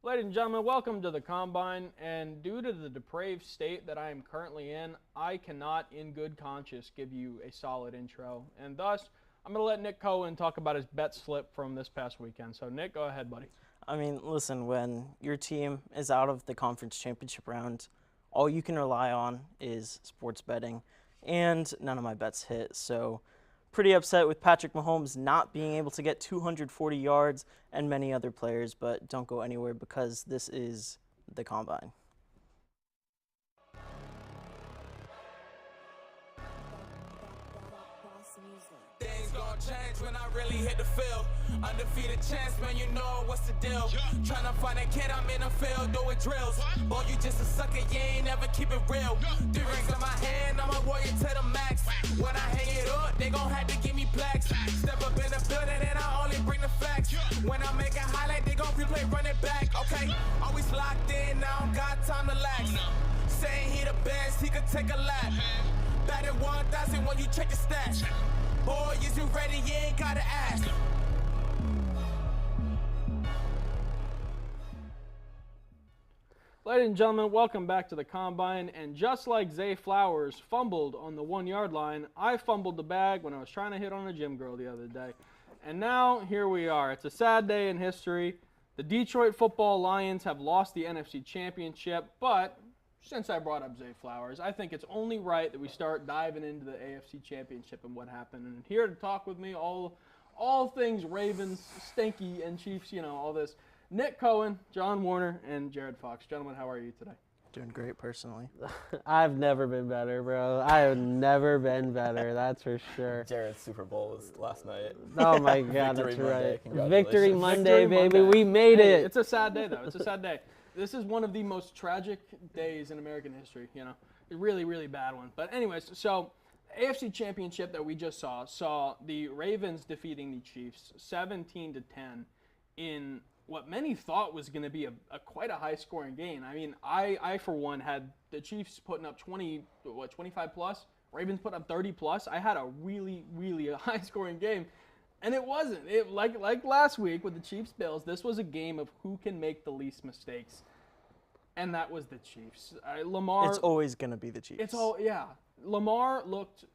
Ladies and gentlemen, welcome to the Combine, and due to the depraved state that I am currently in, I cannot in good conscience give you a solid intro, and thus, I'm going to let Nick Cohen talk about his bet slip from this past weekend. So Nick, go ahead, buddy. Listen, when your team is out of the conference championship round, all you can rely on is sports betting, and none of my bets hit, so pretty upset with Patrick Mahomes not being able to get 240 yards and many other players, but don't go anywhere because this is the Combine. Things gon' change when I really hit the field. Undefeated champs, man, you know what's the deal. Tryna find a kid, I'm in the field doing drills. Boy, you just a sucker, you ain't never keep it real. 3 rings in my hand, I'm a warrior to the max. When I hang it up, they gon' have to give me plaques. Step up in the building and I only bring the facts. When I make a highlight, they gon' replay, run it back. Okay, always locked in, I don't got time to lax. Saying he the best, he could take a lap. Batted 1,000 when you check your stats. Boy, is you ready? You ain't gotta ask. Ladies and gentlemen, welcome back to the Combine, and just like Zay Flowers fumbled on the 1-yard line, I fumbled the bag when I was trying to hit on a gym girl the other day. And now, here we are. It's a sad day in history. The Detroit Football Lions have lost the NFC Championship, but since I brought up Zay Flowers, I think it's only right that we start diving into the AFC Championship and what happened. And here to talk with me, all things Ravens, Stinky, and Chiefs, all this, Nick Cohen, John Warner, and Jared Fox. Gentlemen, how are you today? Doing great personally. I've never been better, bro. I have never been better, that's for sure. Jared's Super Bowl was last night. Oh my God, Victory that's Monday. right. Congratulations. Victory Monday, Victory baby. Monday. We made Hey, it. it's a sad day, though. It's a sad day. This is one of the most tragic days in American history, A really, really bad one. But anyways, so AFC Championship that we just saw the Ravens defeating the Chiefs 17-10 in what many thought was going to be a quite a high-scoring game. I mean, I for one had the Chiefs putting up 25 plus, Ravens putting up 30 plus. I had a really, really a high-scoring game. And it wasn't. It like last week with the Chiefs-Bills, this was a game of who can make the least mistakes. And that was the Chiefs. Lamar. It's always going to be the Chiefs. Lamar looked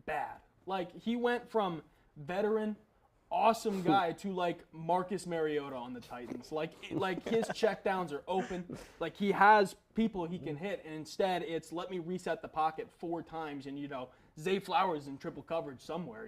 bad. Like, he went from veteran, awesome guy to, like, Marcus Mariota on the Titans. Like his checkdowns are open. Like, he has people he can hit. And instead, it's let me reset the pocket 4 times and, Zay Flowers in triple coverage somewhere,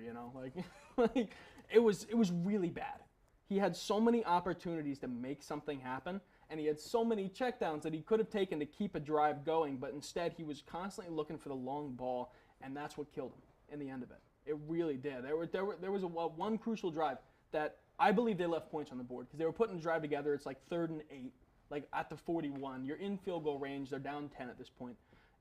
Like, it was really bad. He had so many opportunities to make something happen, and he had so many checkdowns that he could have taken to keep a drive going, but instead he was constantly looking for the long ball, and that's what killed him in the end of it. It really did. There was one crucial drive that I believe they left points on the board because they were putting the drive together. It's like 3rd and 8, like at the 41. You're in field goal range. They're down 10 at this point.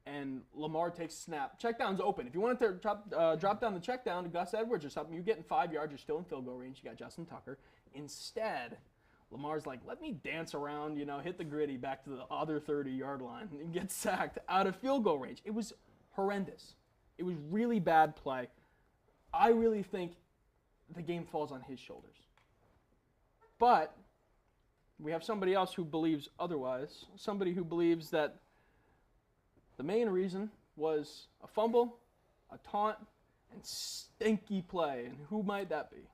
And Lamar takes a snap. Check down's open. If you wanted to drop down the check down to Gus Edwards or something, you're getting 5 yards. You're still in field goal range. You got Justin Tucker. Instead, Lamar's like, let me dance around, hit the gritty back to the other 30-yard line and get sacked out of field goal range. It was horrendous. It was really bad play. I really think the game falls on his shoulders. But we have somebody else who believes otherwise, somebody who believes that the main reason was a fumble, a taunt, and stinky play. And who might that be?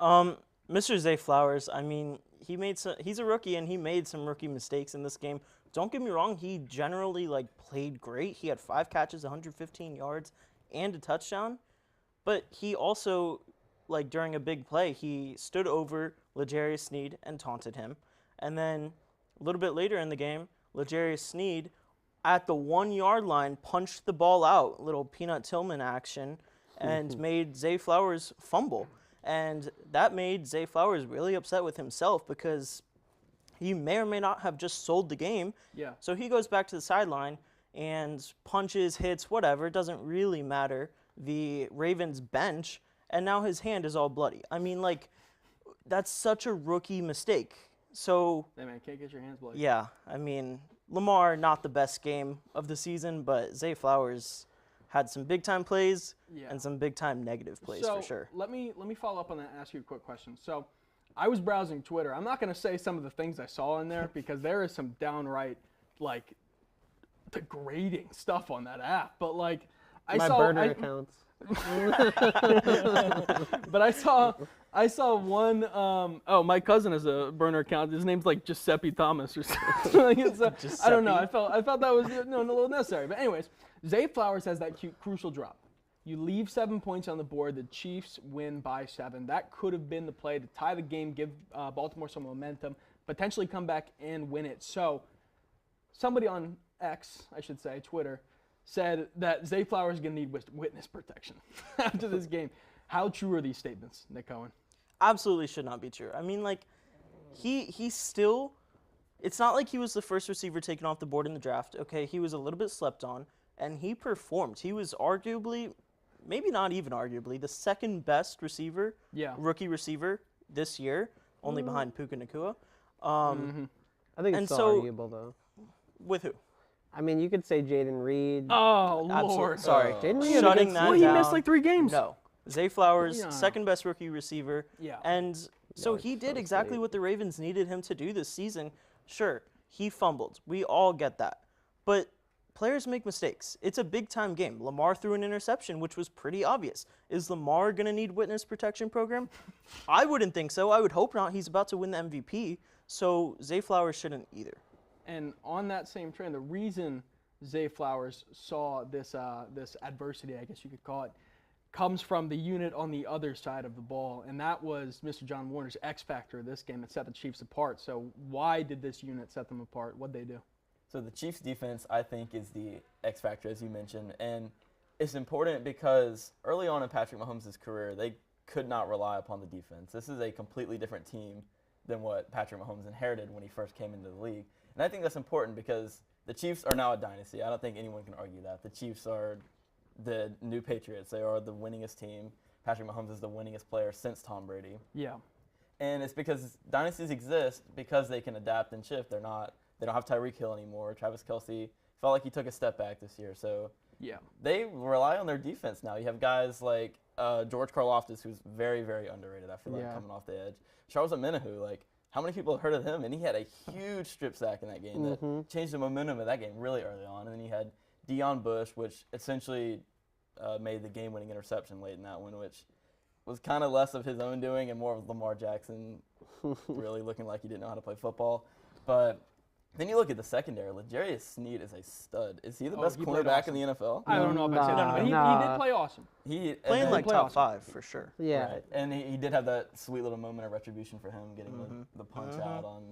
Mr. Zay Flowers, he's a rookie and he made some rookie mistakes in this game. Don't get me wrong, he generally played great. He had 5 catches, 115 yards, and a touchdown. But he also, during a big play, he stood over L'Jarius Sneed and taunted him. And then a little bit later in the game, L'Jarius Sneed at the 1-yard line punched the ball out, little Peanut Tillman action, and made Zay Flowers fumble. And that made Zay Flowers really upset with himself because he may or may not have just sold the game. Yeah. So he goes back to the sideline and punches, hits, whatever. It doesn't really matter. The Ravens bench, and now his hand is all bloody. That's such a rookie mistake. So, Hey, man, can't get your hands bloody. yeah, Lamar, not the best game of the season, but Zay Flowers had some big-time plays and some big-time negative plays for sure. Let me follow up on that and ask you a quick question. So I was browsing Twitter. I'm not going to say some of the things I saw in there because there is some downright, like, degrading stuff on that app. But, like, My burner accounts. But I saw one. My cousin has a burner account. His name's like Giuseppe Thomas or something. I don't know. I felt that was a little necessary. But anyways, Zay Flowers has that crucial drop. You leave 7 points on the board. The Chiefs win by 7. That could have been the play to tie the game, give Baltimore some momentum, potentially come back and win it. So somebody on X, I should say, Twitter, said that Zay Flowers is going to need witness protection after this game. How true are these statements, Nick Cohen? Absolutely should not be true. I mean, like, he still, it's not like he was the first receiver taken off the board in the draft. Okay, he was a little bit slept on, and he performed. He was arguably, maybe not even arguably, the second best receiver, rookie receiver this year, only behind Puka Nacua. I think it's still arguable, though. With who? I mean, you could say Jaden Reed. Oh, Lord. Sorry. Jaden Reed Shutting that down. He missed like 3 games. No. Zay Flowers, second best rookie receiver. Yeah. And so he did exactly what the Ravens needed him to do this season. Sure, he fumbled. We all get that. But players make mistakes. It's a big-time game. Lamar threw an interception, which was pretty obvious. Is Lamar going to need witness protection program? I wouldn't think so. I would hope not. He's about to win the MVP. So Zay Flowers shouldn't either. And on that same trend, the reason Zay Flowers saw this adversity, I guess you could call it, comes from the unit on the other side of the ball, and that was Mr. John Warner's X factor this game that set the Chiefs apart. So why did this unit set them apart? What'd they do? So the Chiefs' defense, I think, is the X factor, as you mentioned, and it's important because early on in Patrick Mahomes' career, they could not rely upon the defense. This is a completely different team than what Patrick Mahomes inherited when he first came into the league. And I think that's important because the Chiefs are now a dynasty. I don't think anyone can argue that. The Chiefs are the new Patriots. They are the winningest team. Patrick Mahomes is the winningest player since Tom Brady. Yeah. And it's because dynasties exist because they can adapt and shift. They don't have Tyreek Hill anymore. Travis Kelce felt like he took a step back this year. So yeah, they rely on their defense now. You have guys like George Karlaftis, who's very, very underrated, I feel like, coming off the edge. Charles Omenihu, like, how many people have heard of him? And he had a huge strip sack in that game that changed the momentum of that game really early on. And then you had Deion Bush, which essentially made the game-winning interception late in that one, which was kind of less of his own doing and more of Lamar Jackson really looking like he didn't know how to play football. But then you look at the secondary. L'Jarius Sneed is a stud. Is he the best cornerback in the NFL? I don't know if I said that, but he did play awesome. Playing like top 5 for sure. Yeah. Right. And he did have that sweet little moment of retribution for him, getting the punch out on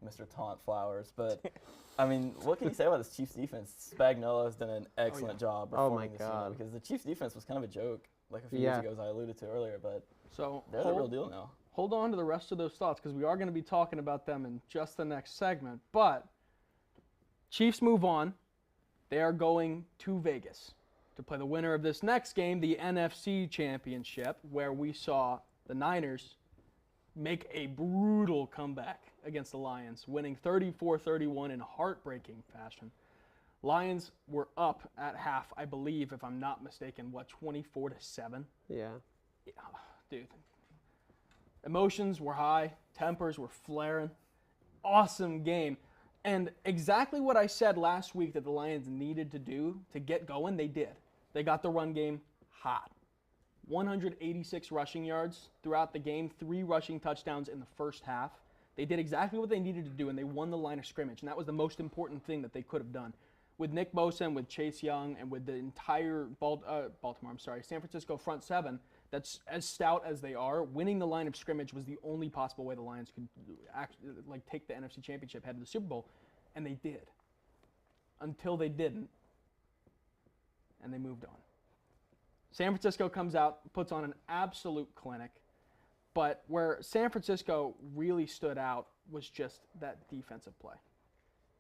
Mr. Taunt Flowers. But, I mean, what can you say about this Chiefs defense? Spagnuolo has done an excellent job performing this year because the Chiefs defense was kind of a joke like a few years ago, as I alluded to earlier. But they're the real deal now. Hold on to the rest of those thoughts because we are going to be talking about them in just the next segment. But Chiefs move on. They are going to Vegas to play the winner of this next game, the NFC Championship, where we saw the Niners make a brutal comeback against the Lions, winning 34-31 in heartbreaking fashion. Lions were up at half, I believe, if I'm not mistaken, 24-7? Yeah. Dude. Emotions were high, tempers were flaring. Awesome game. And exactly what I said last week that the Lions needed to do to get going, they did. They got the run game hot. 186 rushing yards throughout the game, 3 rushing touchdowns in the first half. They did exactly what they needed to do, and they won the line of scrimmage, and that was the most important thing that they could have done. With Nick Bosa and with Chase Young and with the entire San Francisco front 7, that's as stout as they are, winning the line of scrimmage was the only possible way the Lions could take the NFC Championship, head to the Super Bowl, and they did. Until they didn't, and they moved on. San Francisco comes out, puts on an absolute clinic, but where San Francisco really stood out was just that defensive play.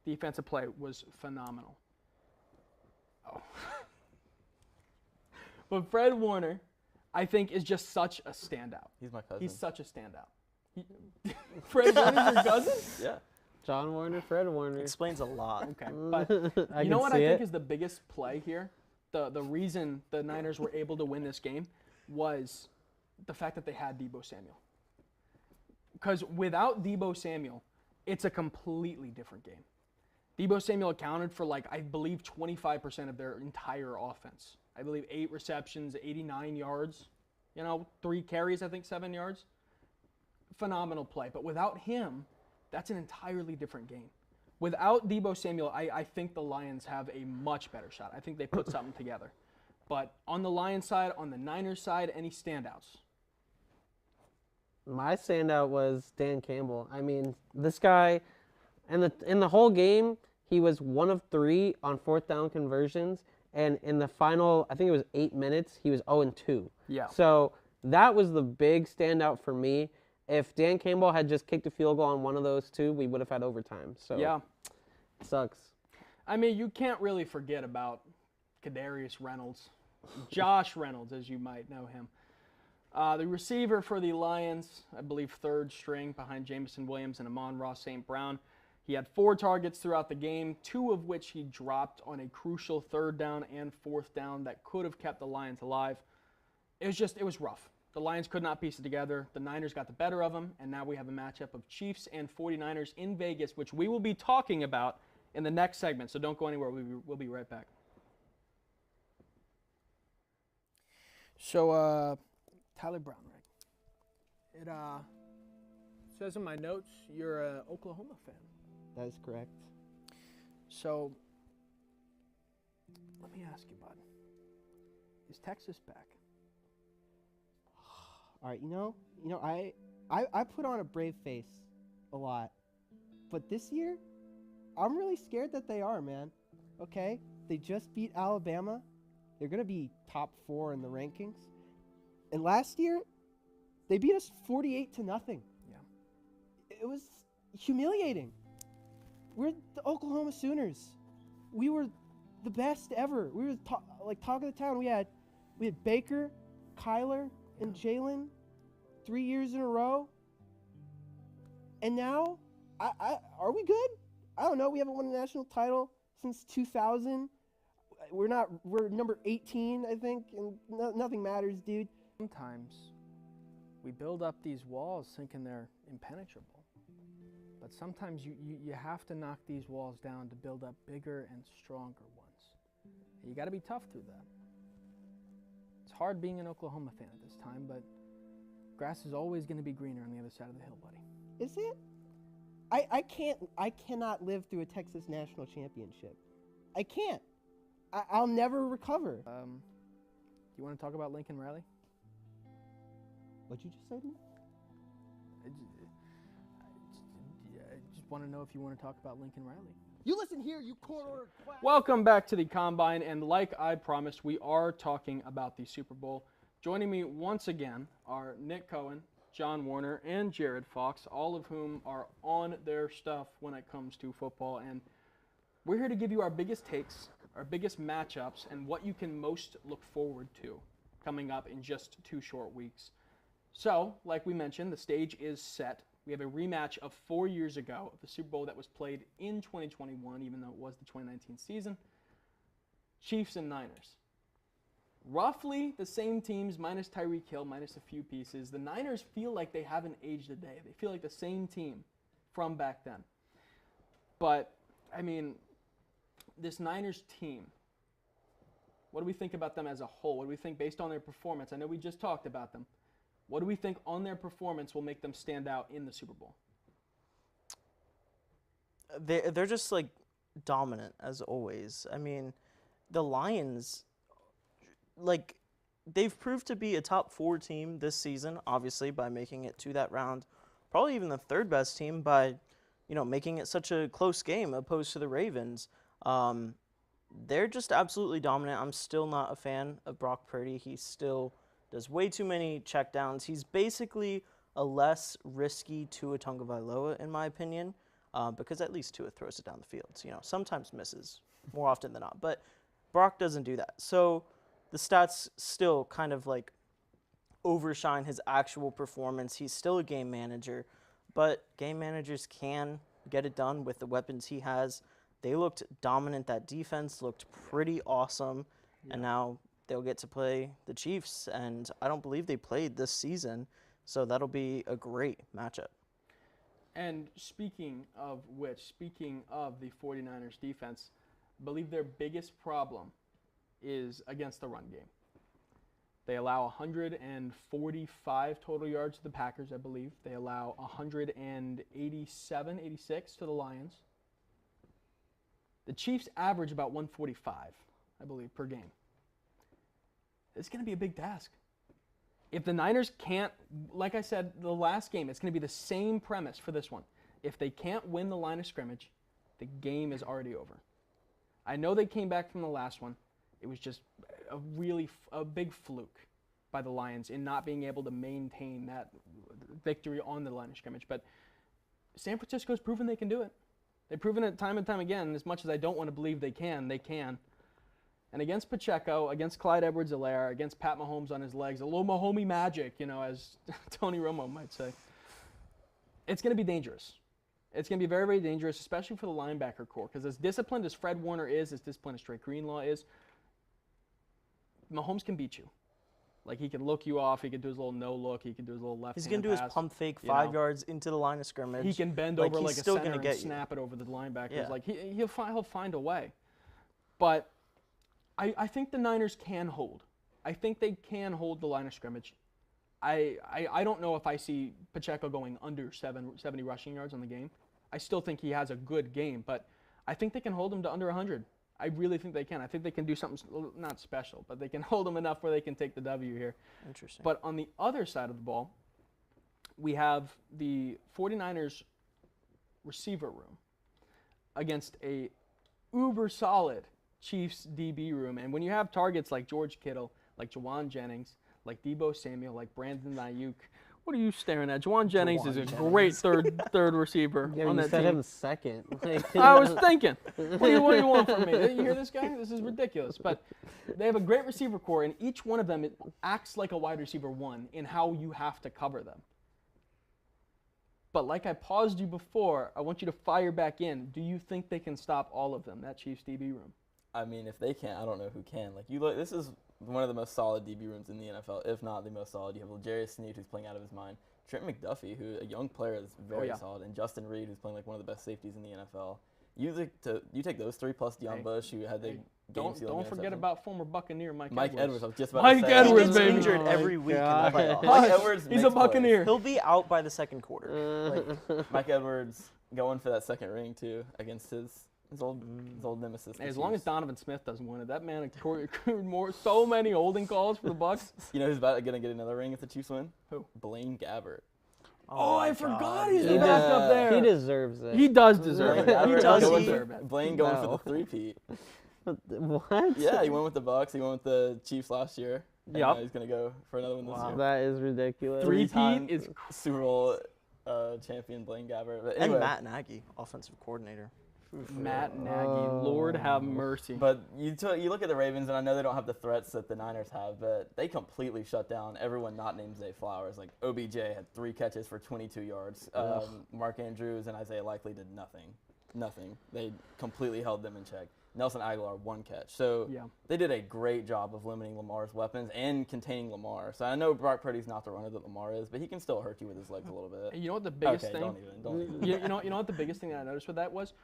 Defensive play was phenomenal. But Fred Warner, I think, is just such a standout. He's my cousin. He's such a standout. Fred Warner's your cousin? Yeah. John Warner, Fred Warner. Explains a lot. Okay, but you know what I think is the biggest play here? The reason the Niners were able to win this game was the fact that they had Deebo Samuel. because without Deebo Samuel, it's a completely different game. Deebo Samuel accounted for, I believe, 25% of their entire offense. I believe 8 receptions, 89 yards, 3 carries, I think 7 yards. Phenomenal play. But without him, that's an entirely different game. Without Deebo Samuel, I think the Lions have a much better shot. I think they put something together. But on the Lions side, on the Niners side, any standouts? My standout was Dan Campbell. I mean, this guy, in the whole game, he was 1 of 3 on 4th down conversions, and in the final, I think it was 8 minutes, he was 0-2. Yeah. So that was the big standout for me. If Dan Campbell had just kicked a field goal on one of those 2, we would have had overtime. So yeah, it sucks. I mean, you can't really forget about Kadarius Reynolds, Josh Reynolds, as you might know him. The receiver for the Lions, I believe 3rd string behind Jameson Williams and Amon-Ra St. Brown. He had 4 targets throughout the game, 2 of which he dropped on a crucial 3rd down and 4th down that could have kept the Lions alive. It was rough. The Lions could not piece it together. The Niners got the better of them, and now we have a matchup of Chiefs and 49ers in Vegas, which we will be talking about in the next segment, so don't go anywhere. We'll be right back. So, Tyler Brown, right? It says in my notes you're an Oklahoma fan. That is correct. So, let me ask you, bud. Is Texas back? All right, I put on a brave face a lot, but this year, I'm really scared that they are, man. Okay, they just beat Alabama. They're gonna be top 4 in the rankings. And last year, they beat us 48-0. Yeah. It was humiliating. We're the Oklahoma Sooners. We were the best ever. We were talk of the town. We had Baker, Kyler, and Jalen 3 years in a row. And now, are we good? I don't know. We haven't won a national title since 2000. We're number 18, I think, and nothing matters, dude. Sometimes we build up these walls thinking they're impenetrable. But sometimes you have to knock these walls down to build up bigger and stronger ones. And you got to be tough through that. It's hard being an Oklahoma fan at this time, but grass is always going to be greener on the other side of the hill, buddy. Is it? I cannot live through a Texas national championship. I can't. I'll never recover. Do you want to talk about Lincoln Riley? What'd you just say to me? I just want to know if you want to talk about Lincoln Riley. You listen here, you corner quack. Welcome back to the Combine, and like I promised, we are talking about the Super Bowl. Joining me once again are Nick Cohen, John Warner, and Jared Fox, all of whom are on their stuff when it comes to football. And we're here to give you our biggest takes, our biggest matchups, and what you can most look forward to coming up in just 2 short weeks. So, like we mentioned, the stage is set. We have a rematch of 4 years ago of the Super Bowl that was played in 2021, even though it was the 2019 season. Chiefs and Niners. Roughly the same teams, minus Tyreek Hill, minus a few pieces. The Niners feel like they haven't aged a day. They feel like the same team from back then. But, I mean, this Niners team, what do we think about them as a whole? What do we think based on their performance? I know we just talked about them. What do we think on their performance will make them stand out in the Super Bowl? They're just dominant as always. I mean, the Lions, they've proved to be a top 4 team this season, obviously by making it to that round. Probably even the 3rd best team by, making it such a close game opposed to the Ravens. They're just absolutely dominant. I'm still not a fan of Brock Purdy. He still does way too many checkdowns. He's basically a less risky Tua Tagovailoa, in my opinion, because at least Tua throws it down the field. Sometimes misses, more often than not. But Brock doesn't do that. So the stats still kind of overshine his actual performance. He's still a game manager, but game managers can get it done with the weapons he has. They looked dominant. That defense looked pretty awesome. Yeah. And now they'll get to play the Chiefs, and I don't believe they played this season, so that'll be a great matchup. And speaking of the 49ers defense, I believe their biggest problem is against the run game. They allow 145 total yards to the Packers, I believe. They allow 187, 86 to the Lions. The Chiefs average about 145, I believe, per game. It's going to be a big task. If the Niners can't, like I said, the last game, it's going to be the same premise for this one. If they can't win the line of scrimmage, the game is already over. I know they came back from the last one. It was just a big fluke by the Lions in not being able to maintain that victory on the line of scrimmage. But San Francisco's proven they can do it. They've proven it time and time again. As much as I don't want to believe they can, they can. And against Pacheco, against Clyde Edwards-Helaire, against Pat Mahomes on his legs, a little Mahomey magic, as Tony Romo might say, it's going to be dangerous. It's going to be very, very dangerous, especially for the linebacker core, because as disciplined as Fred Warner is, as disciplined as Trey Greenlaw is, Mahomes can beat you. Like, he can look you off. He can do his little no-look. He can do his little left-hand He's going to do his pump fake 5 yards into the line of scrimmage. He can bend over like a center and get snap it over the linebackers. Yeah. Like, he'll find a way. But I think the Niners can hold. I think they can hold the line of scrimmage. I don't know if I see Pacheco going under 70 rushing yards on the game. I still think he has a good game, but I think they can hold him to under 100. I really think they can. I think they can do something not special, but they can hold him enough where they can take the W here. Interesting. But on the other side of the ball, we have the 49ers receiver room against a uber solid Chiefs DB room. And when you have targets like George Kittle, like Jawan Jennings, like Deebo Samuel, like Brandon Ayuk, what are you staring at? Jawan Jennings is a great third receiver Yeah, on you that said team. him second. Like, I was thinking, what do you want from me? You hear this guy? This is ridiculous. But they have a great receiver core, and each one of them acts like a wide receiver one in how you have to cover them. But like I paused you before, I want you to fire back in. Do you think they can stop all of them, that Chiefs DB room? I mean, if they can't, I don't know who can. Like, this is one of the most solid DB rooms in the NFL, if not the most solid. You have L'Jarius Sneed, who's playing out of his mind. Trent McDuffie, who a young player is very solid, and Justin Reed, who's playing like one of the best safeties in the NFL. You take those three plus Deion Bush, who had the game sealing. Don't forget about former Buccaneer Mike Edwards. I was just about Mike to say. Edwards, He gets baby. injured every week in the playoffs. Mike Edwards He's a makes Buccaneer. plays. He'll be out by the second quarter. Mike Edwards going for that second ring too against his old nemesis. As long as Donovan Smith doesn't win it, that man accrued so many holding calls for the Bucs. You know who's about to get another ring if the Chiefs win? Who? Blaine Gabbert. Oh, I forgot he's He the backup there. He deserves it. He does deserve it. He does deserve it. Blaine going for No. the three-peat. What? Yeah, he went with the Bucs. He went with the Chiefs last year. And Yep. he's gonna go for another one this year. That is ridiculous. Three-peat is Super Bowl champion Blaine Gabbert. But And anyway, Matt Nagy, offensive coordinator. Matt Nagy. Lord have mercy. But you look at the Ravens, and I know they don't have the threats that the Niners have, but they completely shut down everyone not named Zay Flowers. Like, OBJ had 3 catches for 22 yards. Mark Andrews and Isaiah Likely did nothing. They completely held them in check. Nelson Aguilar, 1 catch. So they did a great job of limiting Lamar's weapons and containing Lamar. So I know Brock Purdy's not the runner that Lamar is, but he can still hurt you with his legs a little bit. You know what the biggest thing? Don't even. You know what the biggest thing that I noticed with that was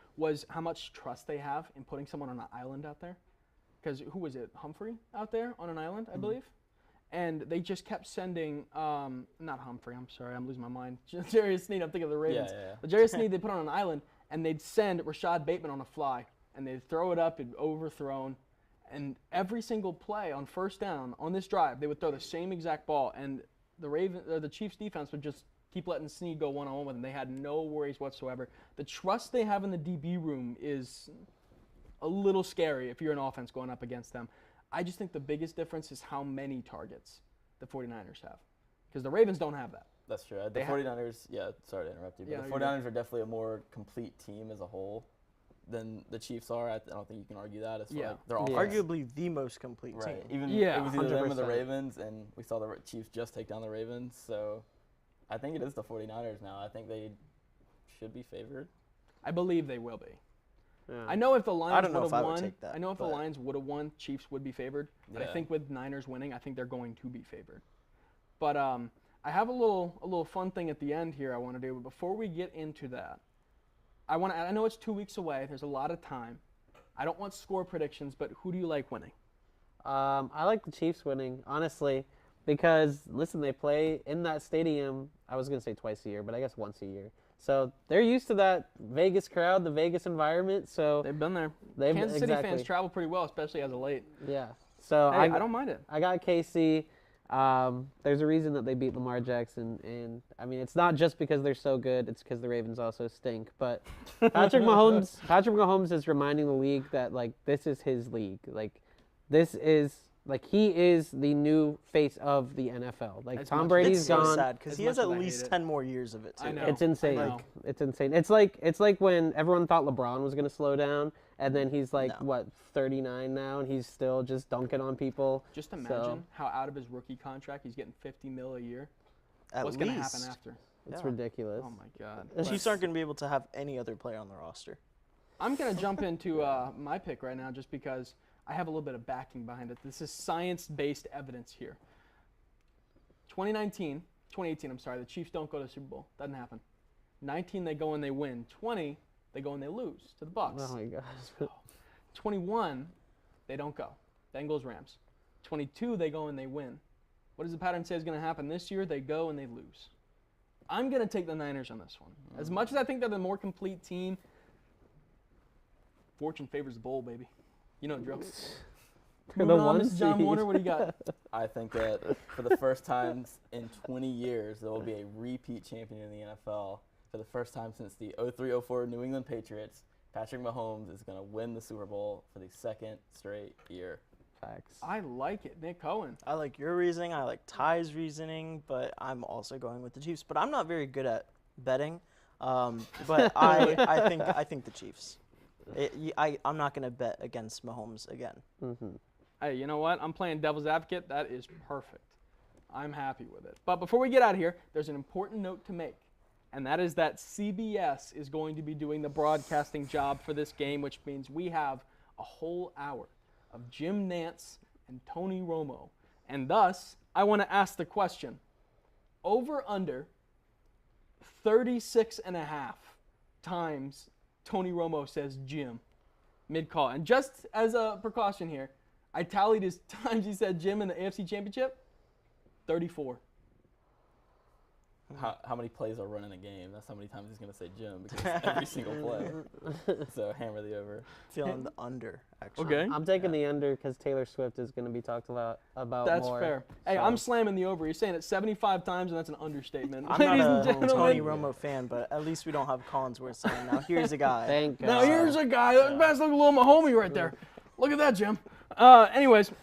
how much trust they have in putting someone on an island out there. Because who was it? Humphrey out there on an island, I believe. And they just kept sending, not Humphrey, I'm sorry, I'm losing my mind. L'Jarius Sneed, I'm thinking of the Ravens. L'Jarius Sneed, they put on an island, and they'd send Rashad Bateman on a fly. And they'd throw it up, it'd overthrown. And every single play on first down on this drive, they would throw the same exact ball. And the Chiefs defense would just keep letting Sneed go one-on-one with them. They had no worries whatsoever. The trust they have in the DB room is a little scary if you're an offense going up against them. I just think the biggest difference is how many targets the 49ers have. Because the Ravens don't have that. That's true. The 49ers, sorry to interrupt you, but the 49ers are definitely a more complete team as a whole than the Chiefs are. I don't think you can argue that. They're all arguably the most complete team. right. Even Yeah, it was either them or the 100%. Ravens, and we saw the Chiefs just take down the Ravens. So I think it is the 49ers now. I think they should be favored. I believe they will be. Yeah. I know if the Lions don't know would if have I would won, take that, I know if the but- Lions would have won, Chiefs would be favored. But I Yeah. think with Niners winning, I think they're going to be favored. But I have a little fun thing at the end here I want to do, but before we get into that, I know it's 2 weeks away. There's a lot of time. I don't want score predictions, but who do you like winning? I like the Chiefs winning, honestly, because, listen, they play in that stadium, I was going to say twice a year, but I guess once a year. So they're used to that Vegas crowd, the Vegas environment. So They've been there. Kansas City fans travel pretty well, especially as of late. Yeah. So hey, I don't mind it. I got KC. There's a reason that they beat Lamar Jackson, and I mean it's not just because they're so good; it's because the Ravens also stink. But Patrick Mahomes is reminding the league that like this is his league. Like this is like he is the new face of the NFL. Like Tom Brady's it's gone. so sad because he has at least 10 more years of it too. I know. It's insane. I know. It's insane. It's like when everyone thought LeBron was gonna slow down, and then he's like 39 now, and he's still just dunking on people. Just imagine how out of his rookie contract he's getting $50 million a year. What's going to happen after? It's ridiculous. Oh my God. The Chiefs aren't going to be able to have any other player on the roster. I'm going to jump into my pick right now just because I have a little bit of backing behind it. This is science-based evidence here. 2018, the Chiefs don't go to the Super Bowl. Doesn't happen. 19, they go and they win. 20, they go and they lose to the Bucs. Oh my gosh. 21, they don't go. Bengals, Rams. 22, they go and they win. What does the pattern say is going to happen this year? They go and they lose. I'm going to take the Niners on this one. As much as I think they're the more complete team, fortune favors the bowl, baby. You know the drill. Moving on, Mr. John Warner, what do you got? I think that for the first time in 20 years, there will be a repeat champion in the NFL. For the first time since the 03-04 New England Patriots, Patrick Mahomes is going to win the Super Bowl for the second straight year. Facts. I like it. Nick Cohen. I like your reasoning. I like Ty's reasoning, but I'm also going with the Chiefs. But I'm not very good at betting. But I think the Chiefs. I'm not going to bet against Mahomes again. Mm-hmm. Hey, you know what? I'm playing devil's advocate. That is perfect. I'm happy with it. But before we get out of here, there's an important note to make. And that is that CBS is going to be doing the broadcasting job for this game, which means we have a whole hour of Jim Nantz and Tony Romo. And thus, I want to ask the question, over under 36.5 times Tony Romo says Jim mid-call. And just as a precaution here, I tallied his times he said Jim in the AFC Championship, 34. How many plays are run in a game? That's how many times he's going to say Jim, because every single play. So hammer the over. Feeling the under, actually. Okay. I'm taking the under because Taylor Swift is going to be talked about That's more. Fair. Hey, So. I'm slamming the over. You're saying it 75 times, and that's an understatement. I'm Ladies not and a gentlemen. Tony Romo fan, but at least we don't have Collinsworth saying, now here's a guy. Thank God. Now here's a guy. That's like a little Mahomie right there. Look at that, Jim. Anyways, this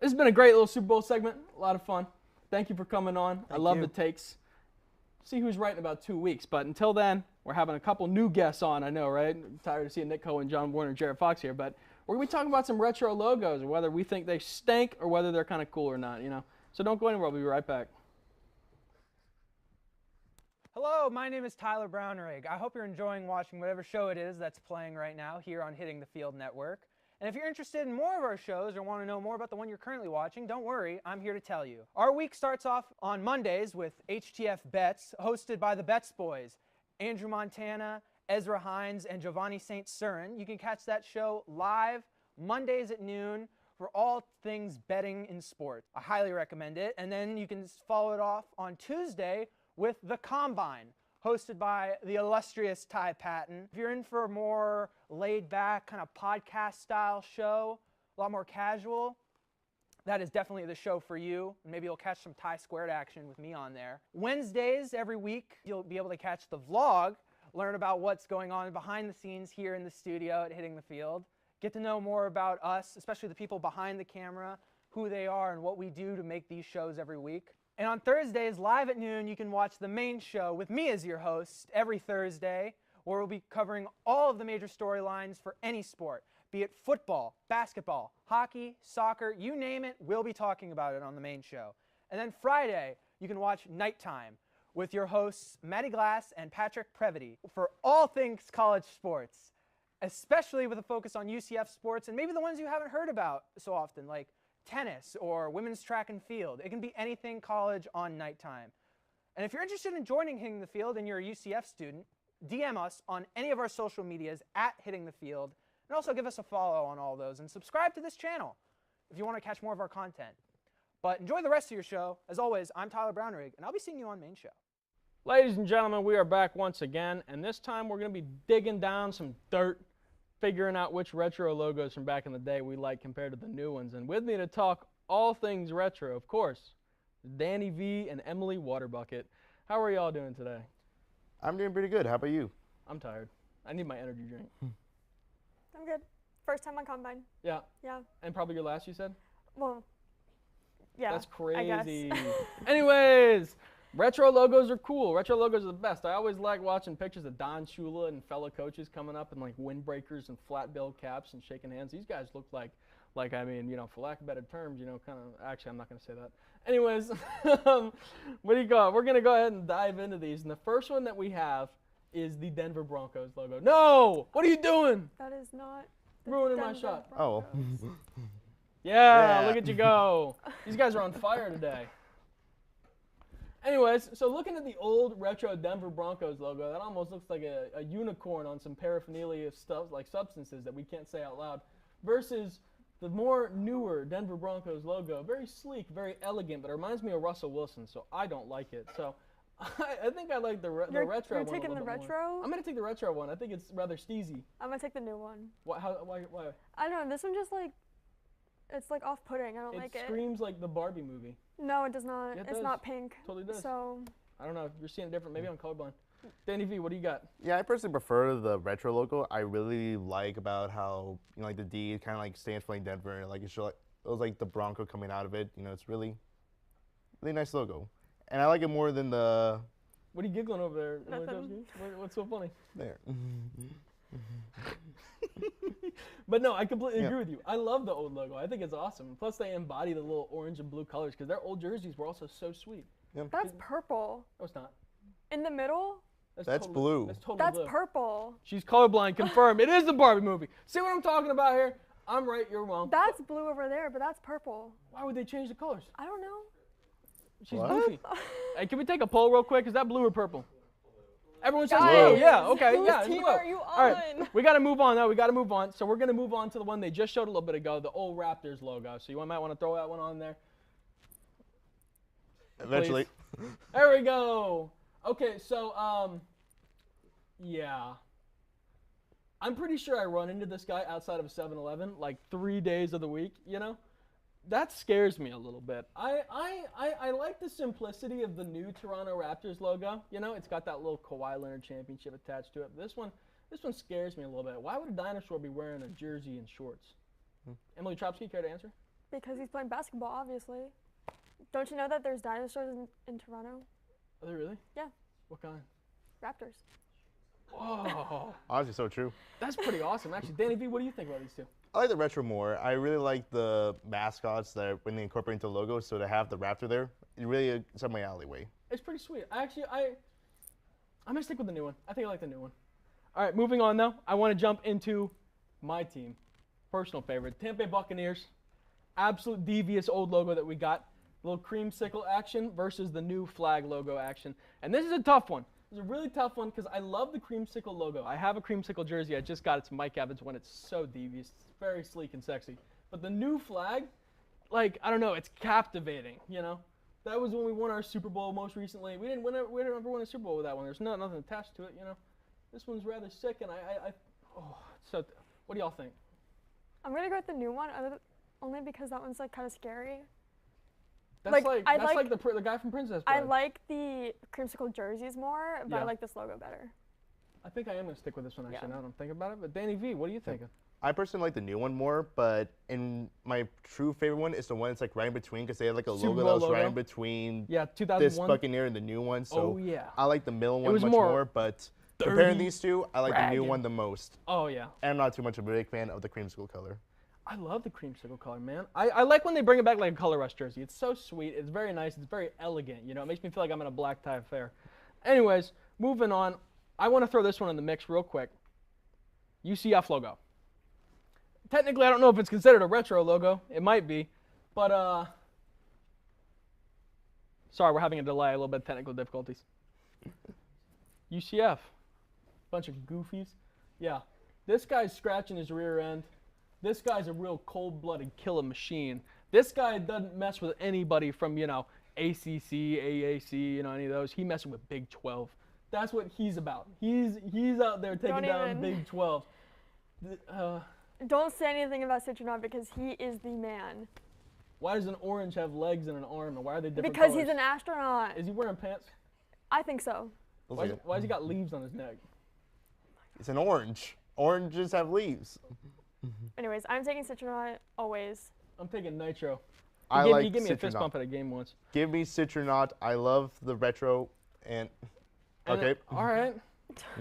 has been a great little Super Bowl segment. A lot of fun. Thank you for coming on. I love the takes. See who's right in about 2 weeks. But until then, we're having a couple new guests on. I know, right? I'm tired of seeing Nick Cohen, John Warner, and Jared Fox here. But we're going to be talking about some retro logos, and whether we think they stink or whether they're kind of cool or not, you know. So don't go anywhere. We'll be right back. Hello, my name is Tyler Brownrigg. I hope you're enjoying watching whatever show it is that's playing right now here on Hitting the Field Network. And if you're interested in more of our shows or want to know more about the one you're currently watching, don't worry, I'm here to tell you. Our week starts off on Mondays with HTF Bets, hosted by the Bets Boys, Andrew Montana, Ezra Hines, and Giovanni St. Cyrin. You can catch that show live Mondays at noon for all things betting in sports. I highly recommend it. And then you can follow it off on Tuesday with The Combine, hosted by the illustrious Ty Patton. If you're in for a more laid-back, kind of podcast-style show, a lot more casual, that is definitely the show for you. Maybe you'll catch some Ty Squared action with me on there. Wednesdays, every week, you'll be able to catch the vlog, learn about what's going on behind the scenes here in the studio at Hitting the Field, get to know more about us, especially the people behind the camera, who they are, and what we do to make these shows every week. And on Thursdays, live at noon, you can watch the main show with me as your host every Thursday, where we'll be covering all of the major storylines for any sport, be it football, basketball, hockey, soccer, you name it, we'll be talking about it on the main show. And then Friday, you can watch Nighttime with your hosts, Matty Glass and Patrick Previty, for all things college sports, especially with a focus on UCF sports and maybe the ones you haven't heard about so often, like tennis or women's track and field. It can be anything college on Nighttime. And if you're interested in joining Hitting the Field and you're a UCF student, DM us on any of our social medias at Hitting the Field, and also give us a follow on all those, and subscribe to this channel if you want to catch more of our content. But enjoy the rest of your show. As always, I'm Tyler Brownrigg, and I'll be seeing you on Main Show. Ladies and gentlemen, we are back once again, and this time we're going to be digging down some dirt, figuring out which retro logos from back in the day we like compared to the new ones. And with me to talk all things retro, of course, Danny V and Emily Watrobsky. How are y'all doing today? I'm doing pretty good. How about you? I'm tired. I need my energy drink. I'm good. First time on Combine. Yeah. Yeah. And probably your last, you said? Well, yeah. That's I guess. crazy. Anyways, retro logos are cool. Retro logos are the best. I always like watching pictures of Don Shula and fellow coaches coming up in like windbreakers and flat bill caps and shaking hands. These guys look like I mean, you know, for lack of better terms, you know, kind of, actually, I'm not going to say that. Anyways, what do you got? We're going to go ahead and dive into these. And the first one that we have is the Denver Broncos logo. No! What are you doing? That is not the Ruining my Denver shot. Oh. Broncos. Yeah, Yeah. look at you go. These guys are on fire today. Anyways, so looking at the old retro Denver Broncos logo, that almost looks like a unicorn on some paraphernalia stuff, like substances that we can't say out loud, versus the more newer Denver Broncos logo. Very sleek, very elegant, but it reminds me of Russell Wilson, so I don't like it. So I think I like the retro You're one a taking little the bit more. retro? I'm going to take the retro one. I think it's rather steezy. I'm gonna take the new one. Why? I don't know. This one just like, it's like off-putting. I don't like it. Screams like the Barbie movie. No, it does not. Yeah, it it's does. not pink. Totally does. So I don't know. You're seeing it different. Maybe I'm colorblind. Danny V, what do you got? Yeah, I personally prefer the retro logo. I really like about how, you know, like the D kind of like stands for like Denver. Like it was like the Bronco coming out of it. You know, it's really nice logo. And I like it more than the What are you giggling over there? Emily Nothing. Watrobsky? What's so funny? there. But no, I completely Yeah. agree with you. I love the old logo. I think it's awesome. Plus, they embody the little orange and blue colors because their old jerseys were also so sweet. that's purple. No, it's not. In the middle, That's totally, blue. That's totally that's blue. purple. She's colorblind. Confirmed. It is the Barbie movie. See what I'm talking about here? I'm right. You're wrong. That's blue over there, but that's purple. Why would they change the colors? I don't know. She's What? goofy. Hey, can we take a poll real quick? Is that blue or purple? Everyone says Guys, blue. Yeah, okay. whose Yeah, it's team blue. are you All right, on? we got to move on, though. We got to move on. So we're going to move on to the one they just showed a little bit ago, the old Raptors logo. So you might want to throw that one on there. Eventually. There we go. Okay, so, yeah. I'm pretty sure I run into this guy outside of a 7-Eleven like 3 days of the week, you know? That scares me a little bit. I like the simplicity of the new Toronto Raptors logo. You know, it's got that little Kawhi Leonard championship attached to it. But this one scares me a little bit. Why would a dinosaur be wearing a jersey and shorts? Emily Watrobsky, care to answer? Because he's playing basketball, obviously. Don't you know that there's dinosaurs in Toronto? Are they really? Yeah. What kind? Raptors. Whoa, Honestly, so true. that's pretty awesome. Actually, Danny V, what do you think about these two? I like the retro more. I really like the mascots that when they incorporate into the logo. So to have the raptor there, it really it's up my alleyway. It's pretty sweet. I'm gonna stick with the new one. I think I like the new one. All right, moving on though. I want to jump into my team, personal favorite, Tampa Bay Buccaneers. Absolute devious old logo that we got. Little creamsicle action versus the new flag logo action. And this is a tough one. It's a really tough one because I love the creamsicle logo. I have a creamsicle jersey. I just got it to Mike Evans one. It's so devious. It's very sleek and sexy. But the new flag, like, I don't know, it's captivating, you know? That was when we won our Super Bowl most recently. We didn't ever win a Super Bowl with that one. There's nothing attached to it, you know? This one's rather sick, and what do y'all think? I'm going to go with the new one, only because that one's like kind of scary. That's Like, like the guy from Princess Bride. I like the creamsicle jerseys more, but Yeah. I like this logo better. I think I am going to stick with this one, actually, Yeah. now that I'm thinking about it. But Danny V, what are you thinking? I personally like the new one more, but in my true favorite one is the one that's like right in between because they had like a Super logo that Bowl was right logo? in between Yeah, this 2001. Buccaneer and the new one. So Oh, yeah. I like the middle one was much more more, but comparing dirty, these two, I like the new ragged. one the most. Oh, yeah. And I'm not too much of a big fan of the creamsicle color. I love the creamsicle color, man. I like when they bring it back like a color rush jersey. It's so sweet. It's very nice. It's very elegant. You know, it makes me feel like I'm in a black tie affair. Anyways, moving on. I want to throw this one in the mix real quick. UCF logo. Technically, I don't know if it's considered a retro logo. It might be. But Sorry, we're having a delay, a little bit of technical difficulties. UCF. Bunch of goofies. Yeah. This guy's scratching his rear end. This guy's a real cold-blooded killer machine. This guy doesn't mess with anybody from, you know, ACC, AAC, you know, any of those. He messing with Big 12. That's what he's about. He's out there taking down Big 12. Don't say anything about Citronaut because he is the man. Why does an orange have legs and an arm, and why are they different Because colors? he's an astronaut. Is he wearing pants? I think so. Why has he got leaves on his neck? It's an orange. Oranges have leaves. Anyways, I'm taking Citronaut always. I'm taking Nitro. He He gave me a fist Citronaut. bump at a game once. Give me Citronaut. I love the retro and okay. All right.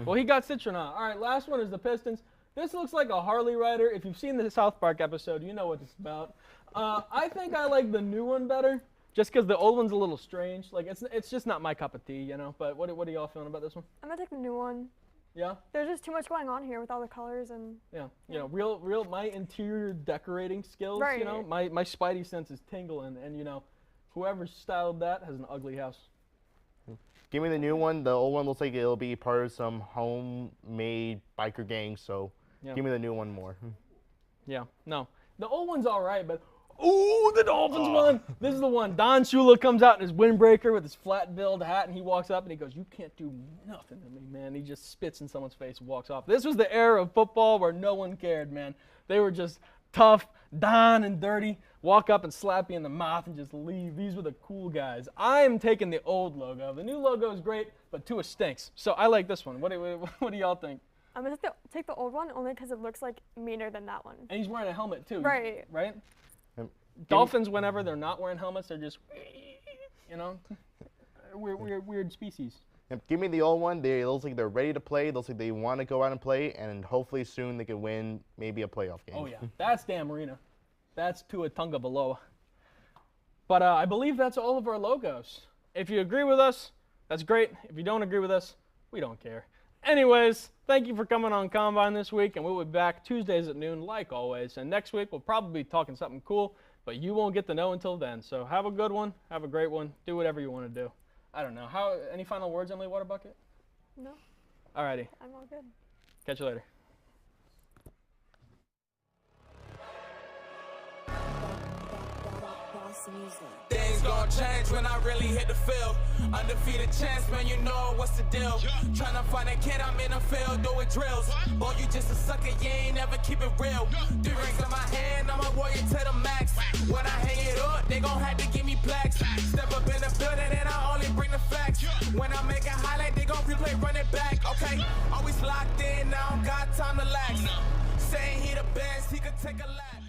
Well, he got Citronaut. All right, last one is the Pistons. This looks like a Harley rider. If you've seen the South Park episode, you know what it's about. I think I like the new one better, just because the old one's a little strange. Like it's just not my cup of tea, you know. But what are y'all feeling about this one? I'm gonna take the new one. Yeah. There's just too much going on here with all the colors and. Yeah. You know, real my interior decorating skills. Right. You know, my spidey sense is tingling, and you know, whoever styled that has an ugly house. Give me the new one. The old one looks like it'll be part of some homemade biker gang. So Yeah. give me the new one more. Yeah. No. The old one's all right, but. Ooh, the Dolphins won. This is the one. Don Shula comes out in his windbreaker with his flat-billed hat, and he walks up and he goes, "You can't do nothing to me, man." He just spits in someone's face and walks off. This was the era of football where no one cared, man. They were just tough, Don and dirty, walk up and slap you in the mouth and just leave. These were the cool guys. I'm taking the old logo. The new logo is great, but Tua stinks. So I like this one. What do y'all think? I'm gonna take the old one only because it looks like meaner than that one. And he's wearing a helmet too. Right. Right? Dolphins, whenever they're not wearing helmets, they're just, you know, weird species. Give me the old one. They looks like they're ready to play. Looks like they want to go out and play, and hopefully soon they can win maybe a playoff game. Oh yeah, that's Dan Marino. That's Tua Tagovailoa. But I believe that's all of our logos. If you agree with us, that's great. If you don't agree with us, we don't care. Anyways, thank you for coming on Combine this week, and we'll be back Tuesdays at noon like always. And next week we'll probably be talking something cool, but you won't get to know until then. So have a good one, have a great one, do whatever you want to do. I don't know. Any final words, Emily Waterbucket? No. Alrighty. I'm all good. Catch you later. Things gon' change when I really hit the field. Undefeated champs, man, you know what's the deal. Tryna find a kid, I'm in the field doing drills. Boy, you just a sucker, you ain't never keep it real. 3 rings in my hand, I'm a warrior to the max. When I hang it up, they gon' have to give me plaques. Step up in the building and I only bring the facts. When I make a highlight, they gon' replay, run it back. Okay, always locked in, now I don't got time to lax. Saying he the best, he could take a lap.